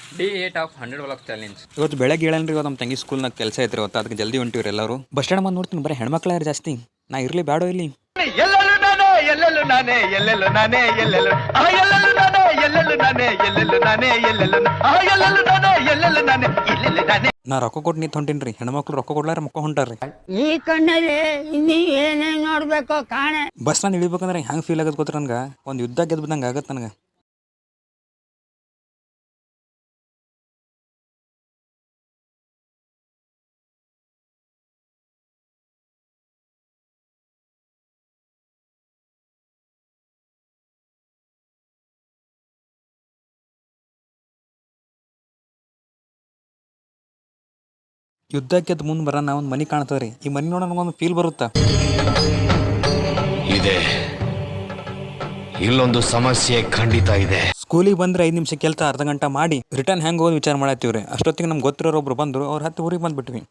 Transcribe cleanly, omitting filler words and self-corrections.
D8 of 100 Vlog Challenge. ಇವತ್ತು ಬೆಳಗ್ಗೆ ಹೇಳನ್ರಿ ಇವತ್ತು ನಮ್ಮ ತಂಗಿ ಸ್ಕೂಲ್ನಾಗ ಕೆಲಸ ಐತ್ರಿ ಇವತ್ತು ಅದಕ್ಕೆ ಜಲ್ದಿ ಹೊಂಟಿವ್ರಿ ಎಲ್ಲರೂ ಬಸ್ ಸ್ಟ್ಯಾಂಡ್ ಬಂದು ನೋಡ್ತೀನಿ ಬರೀ ಹೆಣ್ಮಕ್ಳು ಯಾರು ಜಾಸ್ತಿ ನಾ ಇರ್ಲಿ ಬ್ಯಾಡೋ ಇಲ್ಲಿ ಎಲ್ಲೆಲ್ಲೂ ನಾನೇ ಎಲ್ಲೆಲ್ಲೂ ನಾನೇ ಎಲ್ಲೆಲ್ಲೂ ನಾನೇ ಎಲ್ಲೆಲ್ಲೂ ಆ ಎಲ್ಲೆಲ್ಲೂ ನಾನೇ ಎಲ್ಲೆಲ್ಲೂ ನಾನೇ ಎಲ್ಲೆಲ್ಲೂ ನಾನೇ ಎಲ್ಲೆಲ್ಲೂ ಆ ಎಲ್ಲೆಲ್ಲೂ ನಾನೇ ಎಲ್ಲೆಲ್ಲೂ ನಾನೇ ಎಲ್ಲೆಲ್ಲೂ ನಾನೇ ನಾ ರೊಕ್ಕ ಕೊಟ್ಟು ನಿಂತು ಹೊಂಟೀನಿ ಹೆಣ್ಮಕ್ಳು ರೊಕ್ಕ ಕೊಡ್ಲಾರ ಮಕ್ಕ ಹೊಂಟಾರ್ರಿ ಈ ಕಣ್ಣಲ್ಲಿ ಇನ್ನೀ ಏನೇನ್ ನೋಡ್ಬೇಕೋ ಕಾಣೆ. ಬಸ್ ನಾನು ಇಳಿಬೇಕಂದ್ರೆ ಹೆಂಗೆ ಫೀಲ್ ಆಗತ್ತೆ ಗೊತ್ತರ ನನಗೆ ಒಂದು ಯುದ್ಧ ಗೆದ್ಬಿದಂಗೆ ಆಗತ್ತೆ ನನಗೆ. ಯುದ್ಧಕ್ಕೆ ಮುಂದೆ ಬರೋಣ ಒಂದು ಮನೆ ಕಾಣ್ತದೆ ರೀ ಈ ಮನೆ ನೋಡೋ ನನಗೊಂದು ಫೀಲ್ ಬರುತ್ತಾ ಇದೆ ಇಲ್ಲೊಂದು ಸಮಸ್ಯೆ ಖಂಡಿತ ಇದೆ. ಸ್ಕೂಲಿಗೆ ಬಂದ್ರೆ 5 ನಿಮಿಷ ಕೆಲಸ ಅರ್ಧ ಗಂಟೆ ಮಾಡಿ ರಿಟರ್ನ್ ಹೆಂಗೆ ಹೋಗಿ ವಿಚಾರ ಮಾಡತ್ತೀವ್ರಿ ಅಷ್ಟೊತ್ತಿಗೆ ನಮ್ಗೆ ಗೊತ್ತಿರೋರು ಒಬ್ರು ಬಂದರು ಅವ್ರು 10 ಊರಿಗೆ ಬಂದ್ಬಿಟ್ವಿ.